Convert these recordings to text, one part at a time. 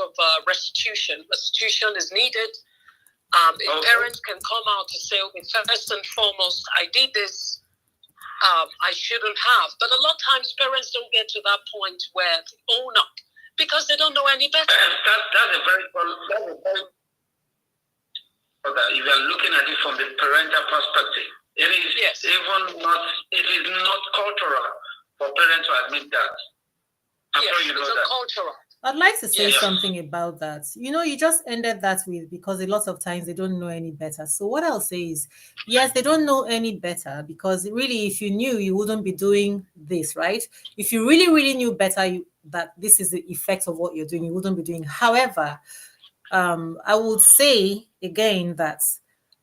of restitution. Restitution is needed. If parents can come out to say, okay, first and foremost, I did this, I shouldn't have. But a lot of times parents don't get to that point where they own up because they don't know any better. That's a very if you're looking at it from the parental perspective, it is it is not cultural for parents to admit that. I'm sure you know that. Cultural. I'd like to say something about that. You just ended that with because a lot of times they don't know any better. So what I'll say is, yes, they don't know any better because really, if you knew, you wouldn't be doing this, right? If you really, really knew better that this is the effect of what you're doing, you wouldn't be doing. However, I would say again that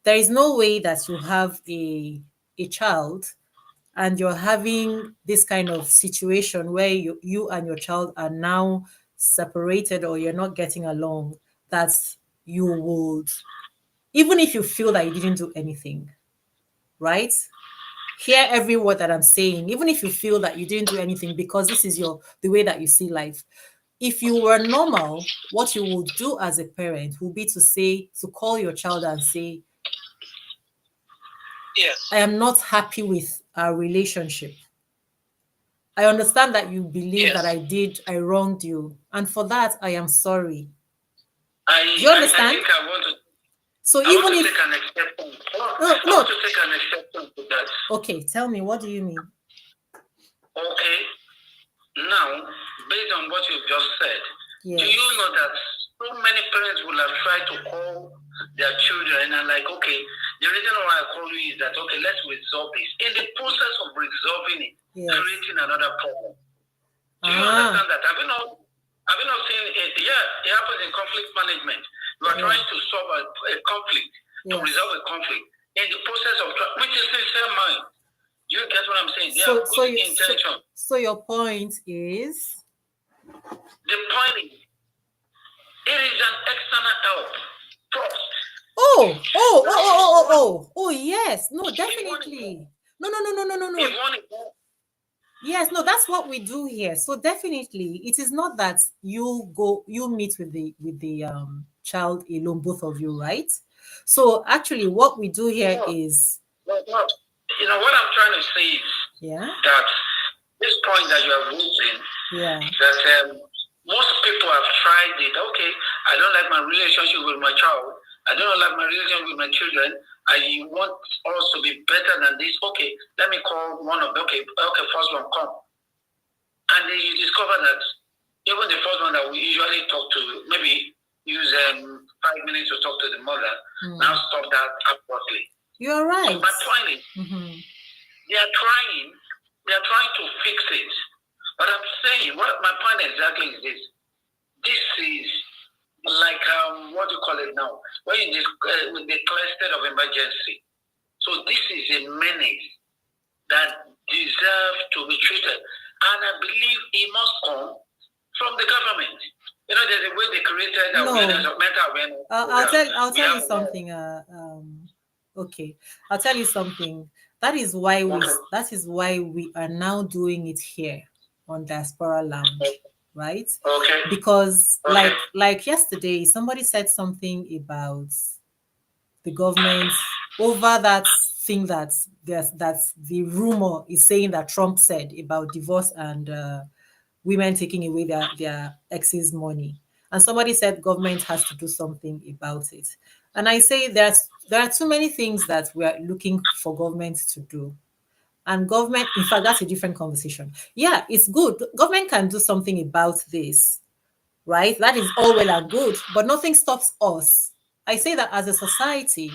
there is no way that you have a child and you're having this kind of situation where you and your child are now separated or you're not getting along, that you would, even if you feel that you didn't do anything, right? Hear every word that I'm saying, even if you feel that you didn't do anything because this is the way that you see life. If you were normal, what you would do as a parent would be to call your child and say, yes, I am not happy with our relationship. I understand that you believe that I wronged you. And for that, I am sorry. Do you understand? I think I want to, so I even want to if take an exception. no. I want to take an exception to that. Okay, tell me, what do you mean? Okay. Now, based on what you've just said, do you know that so many parents will have tried to call their children and like, okay, the reason why I call you is that, okay, let's resolve this. In the process of resolving it, creating another problem. Do you understand that? Have you not seen it? Yeah, it happens in conflict management. You are trying to solve a conflict, to resolve a conflict. In the process of, which is sincere mind. You get what I'm saying? They have good intention. So your point is? The point is, it is an external help first. Oh, yes. No, definitely. No. Yes, no, that's what we do here. So definitely, it is not that you meet with the child alone, both of you, right? So actually, what we do here is. No. You know what I'm trying to say is that this point that you are raising, that most people have tried it. Okay, I don't like my relationship with my child. I don't like my relationship with my children. I want us to be better than this. Okay, let me call one of them. Okay, first one, come. And then you discover that even the first one that we usually talk to, maybe use 5 minutes to talk to the mother, now stop that abruptly. You're right. So my point is, they are trying to fix it. But I'm saying, what my point exactly is this. This is like, what do you call it now? When you declare state of emergency. So this is a menace that deserves to be treated. And I believe it must come from the government. You know, there's a way they created awareness of mental awareness. I'll tell you something. Okay, I'll tell you something. That is why we are now doing it here on Diaspora Lounge, right? Okay. Because like yesterday, somebody said something about the government over that thing that the rumor is saying that Trump said about divorce and women taking away their ex's money. And somebody said government has to do something about it. And I say there are too many things that we are looking for government to do. And government, in fact, that's a different conversation. Yeah, it's good. Government can do something about this, right? That is all well and good, but nothing stops us. I say that as a society,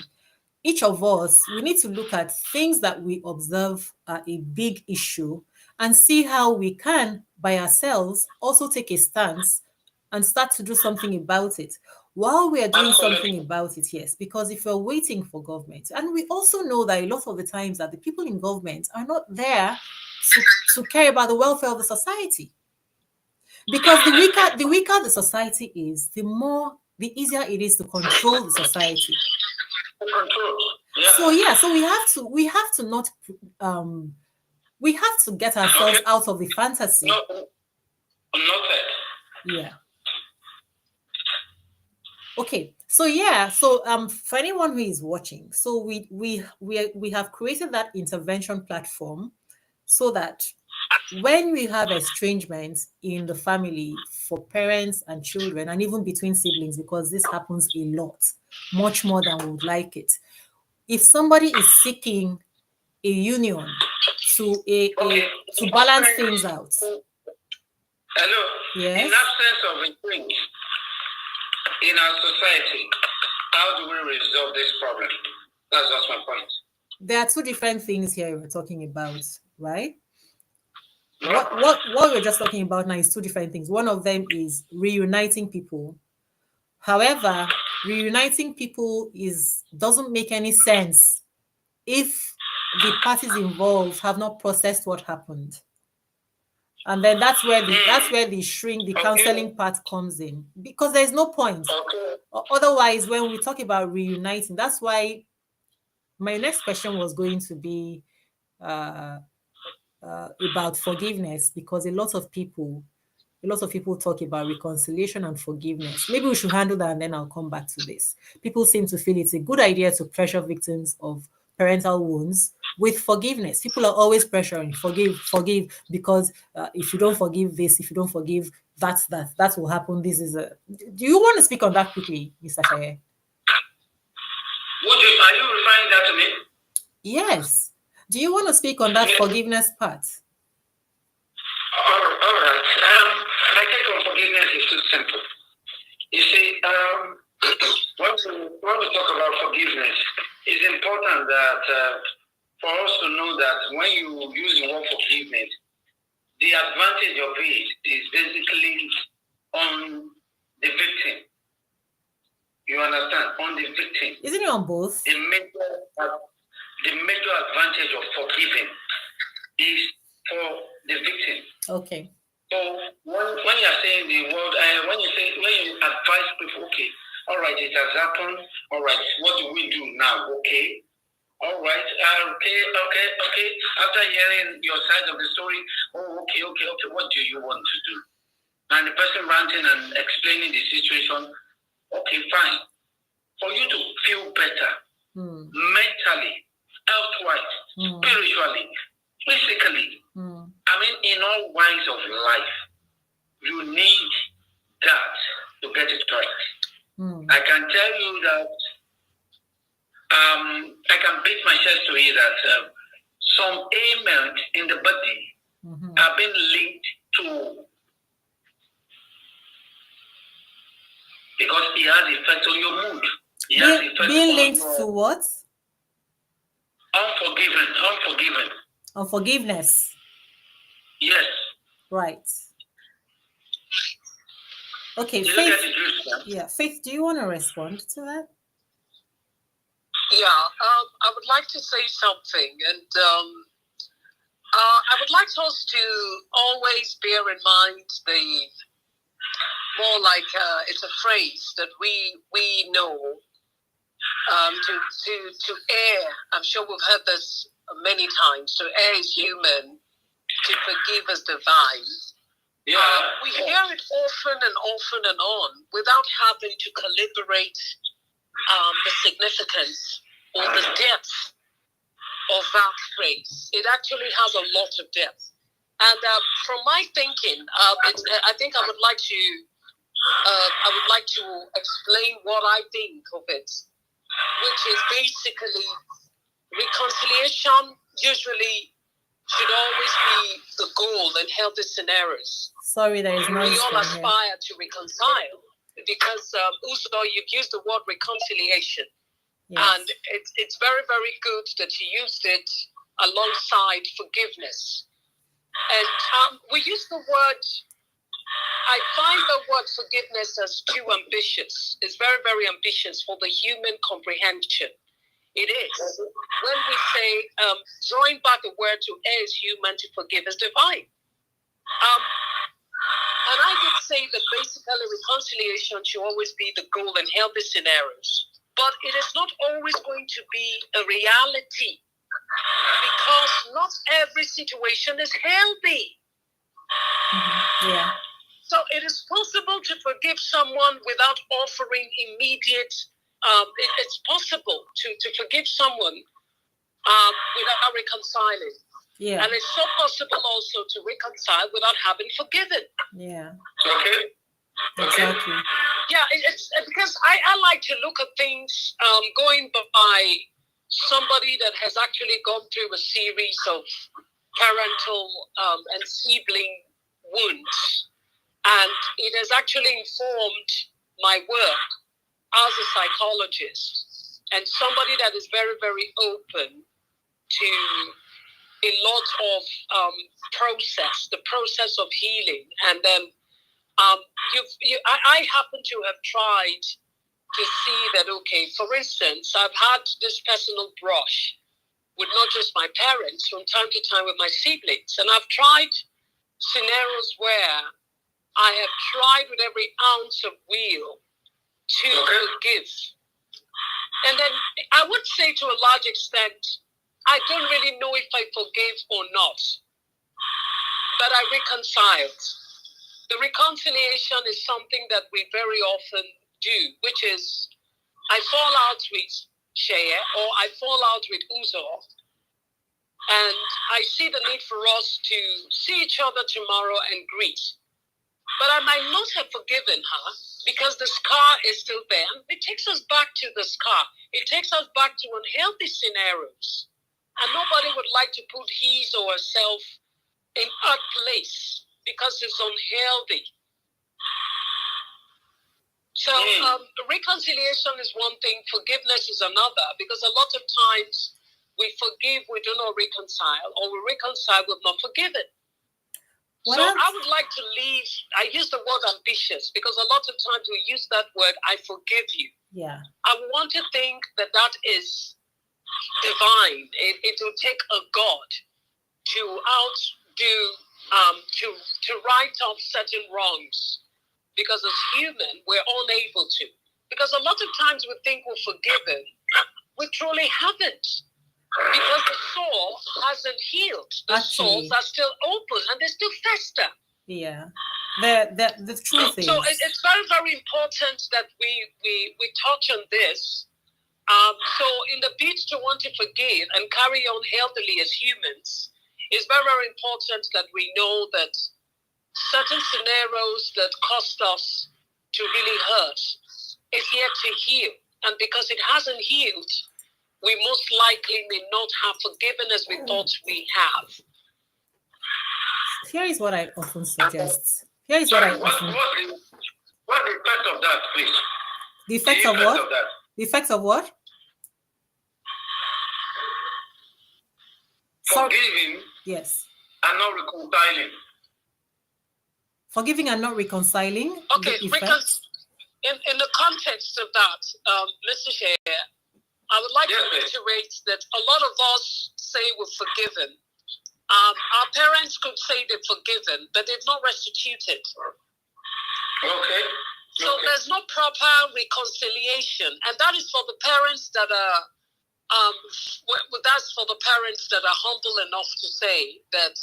each of us, we need to look at things that we observe are a big issue and see how we can, by ourselves, also take a stance and start to do something about it. While we are doing something about it, yes, because if we're waiting for government, and we also know that a lot of the times that the people in government are not there to care about the welfare of the society. Because the weaker the society is, the easier it is to control the society. So we have to get ourselves out of the fantasy. Noted. Yeah. Okay, so for anyone who is watching, so we have created that intervention platform so that when we have estrangements in the family for parents and children, and even between siblings, because this happens a lot, much more than we would like it. If somebody is seeking a union to Okay. to balance things out, Hello. In yes, absence of a change in our society, how do we resolve this problem? That's just my point. there are two different things here we're talking about, right? Yeah. What we're just talking about now is two different things. One of them is reuniting people. However, reuniting people is doesn't make any sense if the parties involved have not processed what happened. And then the Okay. counseling part comes in, because there's no point. Okay. Otherwise, when we talk about reuniting, that's why my next question was going to be uh, about forgiveness, because a lot of people talk about reconciliation and forgiveness. Maybe we should handle that and then I'll come back to this. People seem to feel it's a good idea to pressure victims of parental wounds with forgiveness. People are always pressuring, forgive, because if you don't forgive this, if you don't forgive that will happen. This is a. Do you want to speak on that quickly, Mr. Shaye? Are you referring that to me? Yes. Do you want to speak on that Yes. forgiveness part? All right. My take on forgiveness is too simple. You see, when we talk about forgiveness, it's important that for us to know that when you use the word forgiveness, the advantage of it is basically on the victim. You understand? On the victim. Isn't it on both? The major advantage of forgiving is for the victim. Okay. So when you're saying the word, when you advise people, okay, all right, it has happened. All right, what do we do now? Okay, all right, okay. After hearing your side of the story, okay. What do you want to do? And the person ranting and explaining the situation. Okay, fine. For you to feel better mentally, health-wise, spiritually, physically. I mean, in all wise of life, you need that to get it right. I can tell you that I can beat my chest to hear that some ailments in the body have been linked to, because it has effect on your mood. Being linked to what? Unforgiven. Unforgiveness. Yes. Right. Okay, Faith. Yeah, Faith, do you want to respond to that? Yeah, I would like to say something, and I would like us to always bear in mind the more like it's a phrase that we know to err. I'm sure we've heard this many times. To err is human, to forgive is divine. Yeah. We hear it often and on without having to calibrate the significance or the depth of that phrase. It actually has a lot of depth. And from my thinking, I think I would like to explain what I think of it, which is basically reconciliation usually should always be the goal in healthy scenarios. Sorry, there is noise. We all aspire to reconcile because Uzo, you've used the word reconciliation. Yes. And it's very, very good that you used it alongside forgiveness. And we use the word, I find the word forgiveness as too ambitious. It's very, very ambitious for the human comprehension. It is. When we say, drawing back the word to err is human, to forgive is divine. And I would say that basically reconciliation should always be the goal in healthy scenarios. But it is not always going to be a reality because not every situation is healthy. Yeah. So it is possible to forgive someone without offering immediate. It's possible to forgive someone without reconciling. Yeah. And it's so possible also to reconcile without having forgiven. Yeah. Okay. Exactly. Yeah, it's because I like to look at things going by somebody that has actually gone through a series of parental and sibling wounds. And it has actually informed my work as a psychologist and somebody that is very, very open to a lot of the process of healing. And then I happen to have tried to see that, okay, for instance, I've had this personal brush with not just my parents, from time to time with my siblings. And I've tried scenarios where I have tried with every ounce of will to forgive. And then I would say to a large extent, I don't really know if I forgave or not, but I reconciled. The reconciliation is something that we very often do, which is I fall out with Shea or I fall out with Uzo, and I see the need for us to see each other tomorrow and greet. But I might not have forgiven her because the scar is still there. It takes us back to the scar. It takes us back to unhealthy scenarios. And nobody would like to put his or herself in that place because it's unhealthy. So reconciliation is one thing, forgiveness is another, because a lot of times we forgive, we do not reconcile, or we reconcile, we've not forgiven. So I would like to leave, I use the word ambitious, because a lot of times we use that word, I forgive you. Yeah. I want to think that that is divine. It will take a God to outdo, to right off certain wrongs. Because as human, we're unable to. Because a lot of times we think we're forgiven. We truly haven't. Because the sore hasn't healed. The sores are still open and they still fester. Yeah. The truth is. So it's very, very important that we touch on this. So in the bid to want to forgive and carry on healthily as humans, it's very, very important that we know that certain scenarios that cost us to really hurt is yet to heal. And because it hasn't healed, we most likely may not have forgiven as we thought we have. Here is what I often suggest. Here is what I often... What's the effect of that, please? The effect of what? The effect of what? Forgiving. Yes. And not reconciling. Forgiving and not reconciling. Okay, because in the context of that, Mr. Shea, I would like to reiterate that a lot of us say we're forgiven. Our parents could say they're forgiven, but they've not restituted. Okay. So there's no proper reconciliation, and that is for the parents that are. That's for the parents that are humble enough to say that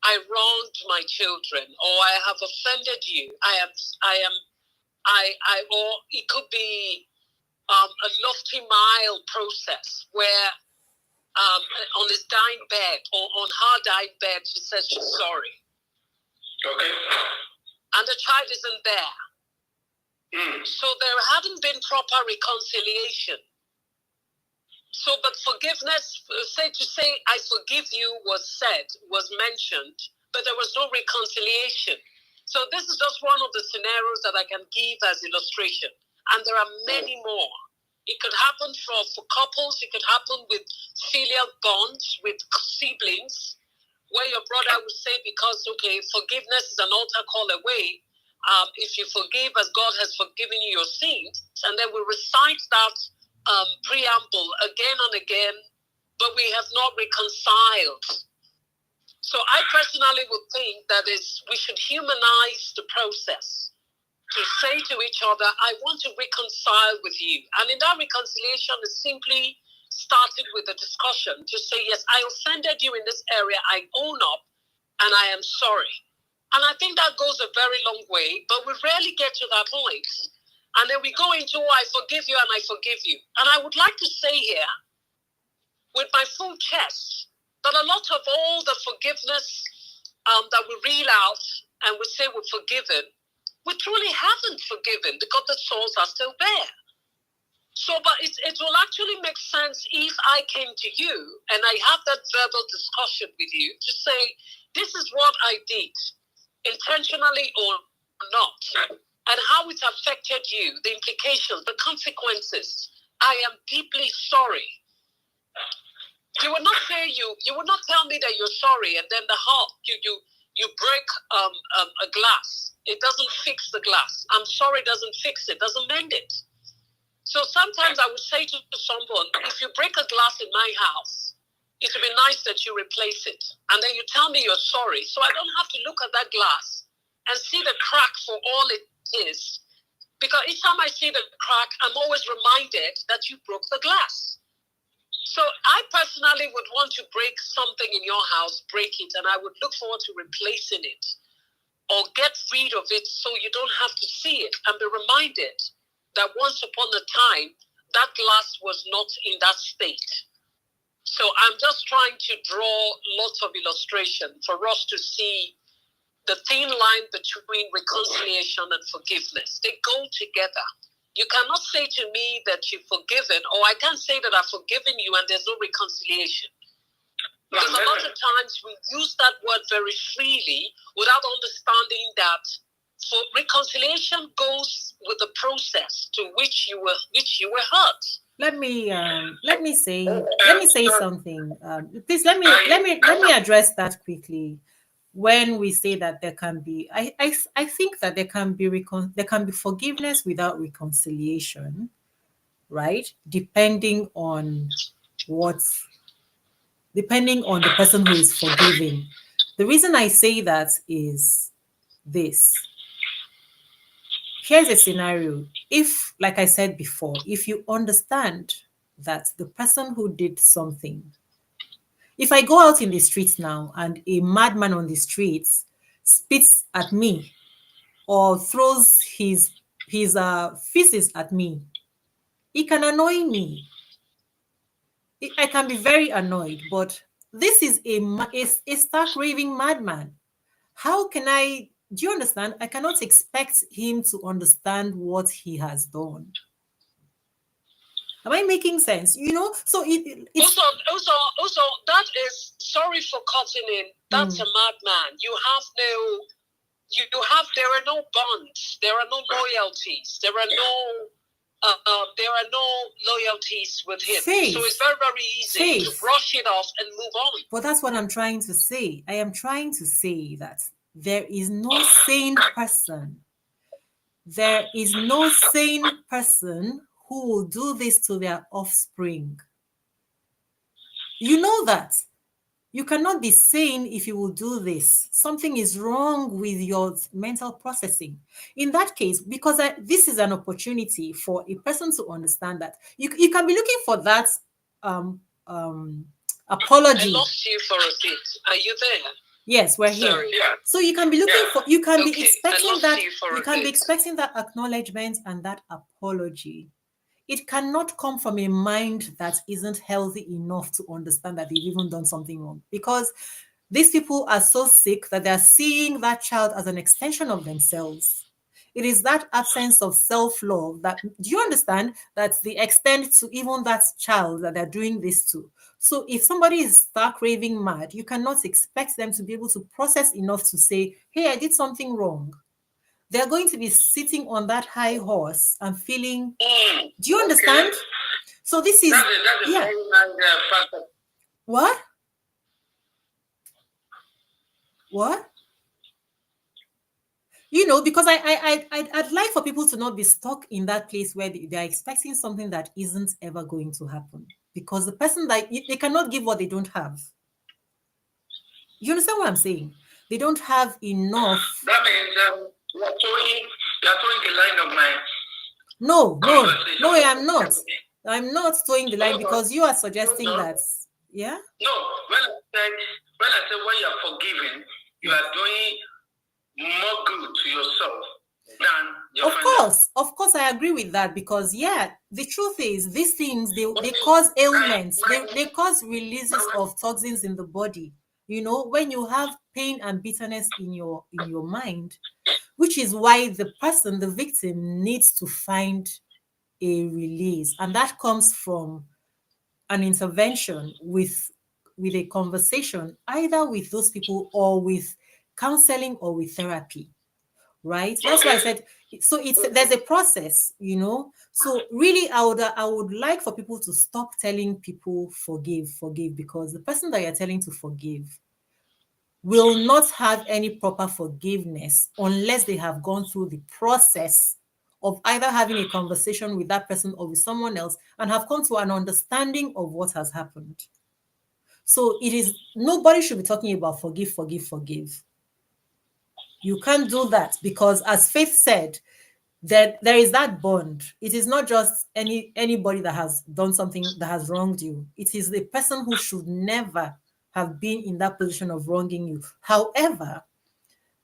I wronged my children, or I have offended you. Or it could be a lofty mile process where on his dying bed or on her dying bed, she says she's sorry. Okay. And the child isn't there. So there hadn't been proper reconciliation. So, but forgiveness, to say I forgive you was mentioned, but there was no reconciliation. So this is just one of the scenarios that I can give as illustration. And there are many more. It could happen for couples. It could happen with filial bonds, with siblings, where your brother would say, because, okay, forgiveness is an altar call away. If you forgive as God has forgiven you your sins, and then we recite that preamble again and again, but we have not reconciled. So I personally would think that we should humanize the process to say to each other, I want to reconcile with you. And in that reconciliation is simply started with a discussion to say, yes, I offended you in this area, I own up, and I am sorry. And I think that goes a very long way, but we rarely get to that point. And then we go into, I forgive you and I forgive you. And I would like to say here, with my full chest, that a lot of all the forgiveness that we reel out and we say we're forgiven, we truly haven't forgiven because the souls are still there. So, but it will actually make sense if I came to you and I have that verbal discussion with you to say, this is what I did, intentionally or not, and how it affected you, the implications, the consequences. I am deeply sorry. You would not say you would not tell me that you're sorry, and then the heart you break a glass. It doesn't fix the glass. I'm sorry doesn't fix it, doesn't mend it. So sometimes I would say to someone, if you break a glass in my house, it would be nice that you replace it. And then you tell me you're sorry. So I don't have to look at that glass and see the crack for all it is. Because each time I see the crack, I'm always reminded that you broke the glass. So I personally would want to break something in your house, break it, and I would look forward to replacing it or get rid of it so you don't have to see it and be reminded that once upon a time, that glass was not in that state. So I'm just trying to draw lots of illustration for us to see the thin line between reconciliation and forgiveness. They go together. You cannot say to me that you've forgiven, or I can't say that I've forgiven you and there's no reconciliation. Because a lot of times we use that word very freely without understanding that for reconciliation goes with the process to which you were hurt. Let me say something. Please let me address that quickly. When we say that there can be, I think that there can be forgiveness without reconciliation, right? Depending on the person who is forgiving. The reason I say that is this. Here's a scenario. If, like I said before, if you understand that the person who did something, if I go out in the streets now and a madman on the streets spits at me or throws his feces at me, it can annoy me. I can be very annoyed, but this is a stark raving madman. How can I, do you understand? I cannot expect him to understand what he has done. Am I making sense? You know, so it's also that is, sorry for cutting in. That's a madman. There are no bonds. There are no loyalties. There are no loyalties with him. Faith. So it's very, very easy to brush it off and move on. But that's what I'm trying to say. I am trying to say that there is no sane person. There is no sane person who will do this to their offspring. You know that. You cannot be sane if you will do this. Something is wrong with your mental processing. In that case, because this is an opportunity for a person to understand that. You can be looking for that apology. I lost you for a bit. Are you there? Yes, we're here. Sorry. So you can be looking for, you can be expecting that, you can be expecting that acknowledgement and that apology. It cannot come from a mind that isn't healthy enough to understand that they've even done something wrong. Because these people are so sick that they're seeing that child as an extension of themselves. It is that absence of self-love that, do you understand, that's the extent to even that child that they're doing this to. So if somebody is stark raving mad, you cannot expect them to be able to process enough to say, hey, I did something wrong. They're going to be sitting on that high horse and feeling, do you understand? Okay. So this is, yeah. What? You know, because I'd like for people to not be stuck in that place where they're expecting something that isn't ever going to happen. Because the person that they cannot give what they don't have. You understand what I'm saying? They don't have enough. That means you're towing the line of my. No, I'm not. I'm not towing the line because you are suggesting that. Yeah. No, when I say when you're forgiving, you are doing more good to yourself than your friends. Of course, I agree with that because the truth is these things they cause ailments, they cause releases of toxins in the body. When you have pain and bitterness in your mind, which is why the person, the victim, needs to find a release, and that comes from an intervention with a conversation, either with those people or with counseling or with therapy, right? That's why I said so. There's a process. So really, I would like for people to stop telling people forgive, because the person that you're telling to forgive will not have any proper forgiveness unless they have gone through the process of either having a conversation with that person or with someone else and have come to an understanding of what has happened. So nobody should be talking about forgive, forgive, forgive. You can't do that because, as Faith said, that there is that bond. It is not just anybody that has done something that has wronged you. It is the person who should never have been in that position of wronging you. However,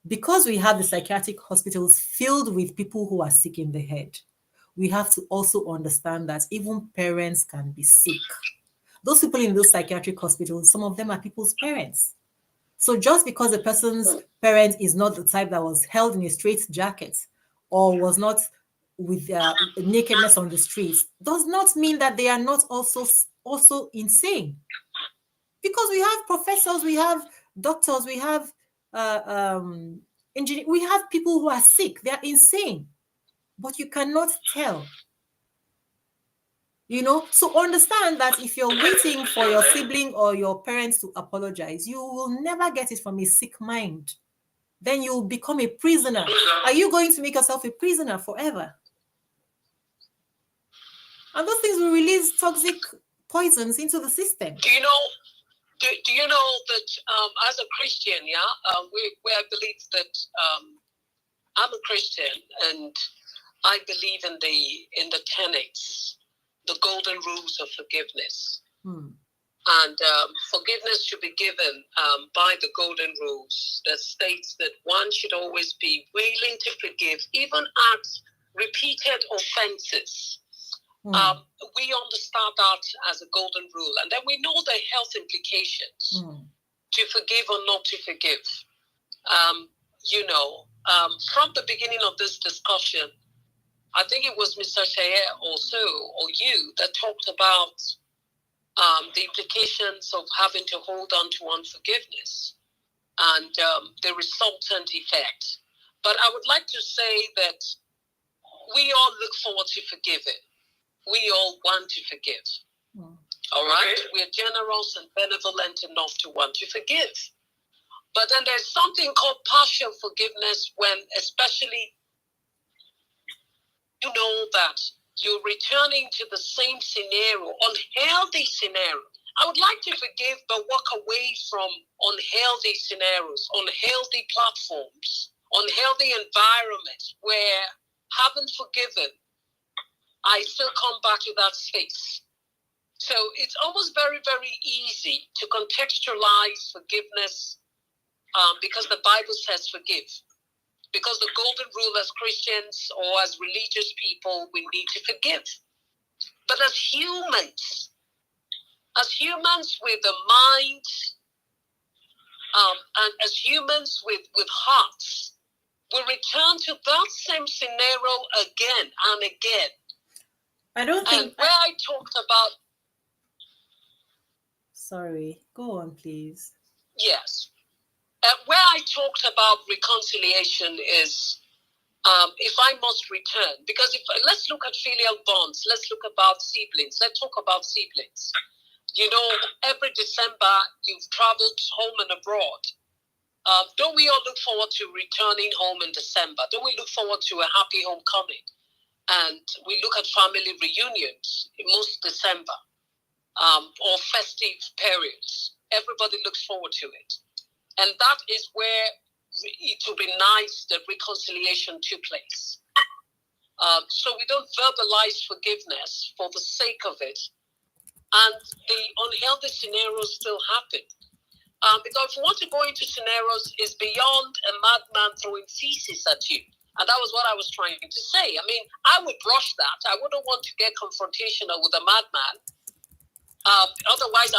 because we have the psychiatric hospitals filled with people who are sick in the head, we have to also understand that even parents can be sick. Those people in those psychiatric hospitals, some of them are people's parents. So just because a person's parent is not the type that was held in a straight jacket or was not with nakedness on the streets, does not mean that they are not also insane. Because we have professors, we have doctors, we have engineers, we have people who are sick, they are insane, but you cannot tell. So understand that if you're waiting for your sibling or your parents to apologize, you will never get it from a sick mind. Then you'll become a prisoner. Are you going to make yourself a prisoner forever? And those things will release toxic poisons into the system. Do you know that as a Christian, where I believe that I'm a Christian and I believe in the tenets, the golden rules of forgiveness. And forgiveness should be given by the golden rules that states that one should always be willing to forgive, even at repeated offenses. We understand that as a golden rule, and then we know the health implications to forgive or not to forgive. From the beginning of this discussion, I think it was Mr. Shayer also, or you, that talked about the implications of having to hold on to unforgiveness and the resultant effect. But I would like to say that we all look forward to forgiving. We all want to forgive. All right? We are generous and benevolent enough to want to forgive. But then there's something called partial forgiveness when, especially, you know that you're returning to the same scenario, unhealthy scenario. I would like to forgive, but walk away from unhealthy scenarios, unhealthy platforms, unhealthy environments where, having forgiven, I still come back to that space. So it's almost very, very easy to contextualize forgiveness because the Bible says forgive. Because the golden rule as Christians or as religious people, we need to forgive. But as humans with a mind, and as humans with hearts, we return to that same scenario again and again. I don't think. And where I talked about. Sorry, go on, please. Yes. Where I talked about reconciliation is if I must return, because let's look at filial bonds, let's look about siblings, let's talk about siblings. Every December you've traveled home and abroad. Don't we all look forward to returning home in December? Don't we look forward to a happy homecoming? And we look at family reunions in most December or festive periods. Everybody looks forward to it. And that is where it would be nice that reconciliation took place. So we don't verbalize forgiveness for the sake of it. And the unhealthy scenarios still happen. Because if you want to go into scenarios, is beyond a madman throwing feces at you. And that was what I was trying to say. I mean, I would brush that. I wouldn't want to get confrontational with a madman. Otherwise,